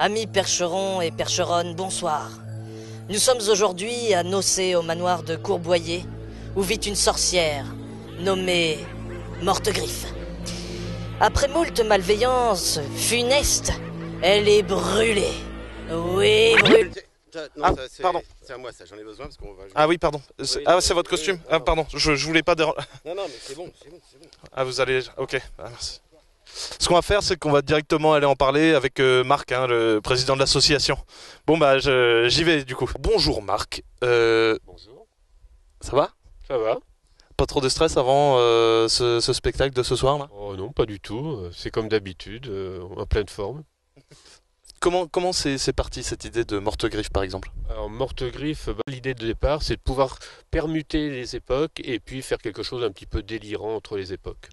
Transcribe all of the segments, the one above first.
Amis percherons et percheronnes, bonsoir. Nous sommes aujourd'hui à Nocé, au manoir de Courboyer, où vit une sorcière, nommée Mortegriffe. Après moult malveillances funestes, elle est brûlée. Oui, brûlée. Non, pardon. C'est à moi ça, j'en ai besoin parce qu'on va jouer. Ah oui, pardon. C'est votre costume. Ah pardon, je voulais pas déranger. Non, mais c'est bon. Ah vous allez... Ok, merci. Ce qu'on va faire, c'est qu'on va directement aller en parler avec Marc, le président de l'association. Bon bah j'y vais du coup. Bonjour Marc. Bonjour. Ça va? Ça va? Pas trop de stress avant ce spectacle de ce soir là? Oh non, pas du tout. C'est comme d'habitude, en pleine forme. Comment c'est parti cette idée de Mortegriffe par exemple? Alors Mortegriffe, l'idée de départ, c'est de pouvoir permuter les époques et puis faire quelque chose un petit peu délirant entre les époques.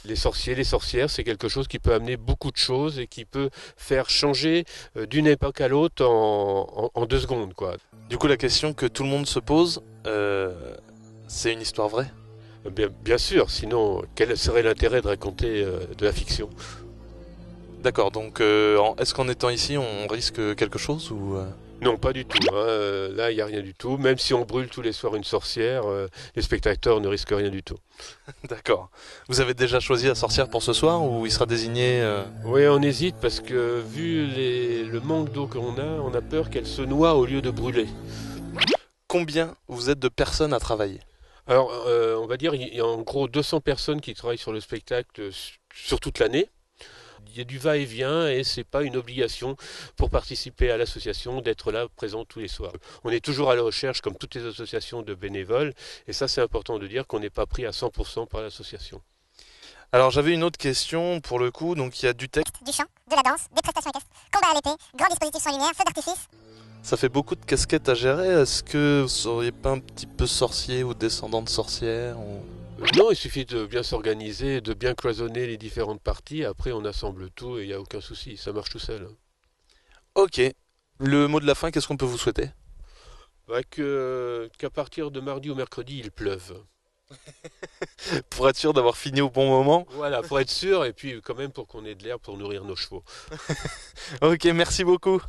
Les sorciers, les sorcières, c'est quelque chose qui peut amener beaucoup de choses et qui peut faire changer d'une époque à l'autre en 2 secondes, quoi. Du coup la question que tout le monde se pose, c'est une histoire vraie? Bien sûr, sinon quel serait l'intérêt de raconter de la fiction? D'accord, donc est-ce qu'en étant ici on risque quelque chose ou Non, pas du tout. Là, il n'y a rien du tout. Même si on brûle tous les soirs une sorcière, les spectateurs ne risquent rien du tout. D'accord. Vous avez déjà choisi la sorcière pour ce soir ou il sera désigné Oui, on hésite parce que vu le manque d'eau qu'on a, on a peur qu'elle se noie au lieu de brûler. Combien vous êtes de personnes à travailler? Alors, on va dire il y a en gros 200 personnes qui travaillent sur le spectacle sur toute l'année. Il y a du va-et-vient et c'est pas une obligation pour participer à l'association d'être là présent tous les soirs. On est toujours à la recherche, comme toutes les associations, de bénévoles et ça c'est important de dire qu'on n'est pas pris à 100% par l'association. Alors j'avais une autre question pour le coup, donc il y a du texte, Du chant, de la danse, des prestations équestres, combat à l'épée, grand dispositif sans lumière, feu d'artifice. ça fait beaucoup de casquettes à gérer, est-ce que vous seriez pas un petit peu sorcier ou descendant de sorcière ou... Non, il suffit de bien s'organiser, de bien cloisonner les différentes parties, après on assemble tout et il n'y a aucun souci, ça marche tout seul. Ok, le mot de la fin, qu'est-ce qu'on peut vous souhaiter? Qu'à partir de mardi ou mercredi, il pleuve. Pour être sûr d'avoir fini au bon moment. Voilà, pour être sûr, et puis quand même pour qu'on ait de l'air pour nourrir nos chevaux. Ok, merci beaucoup.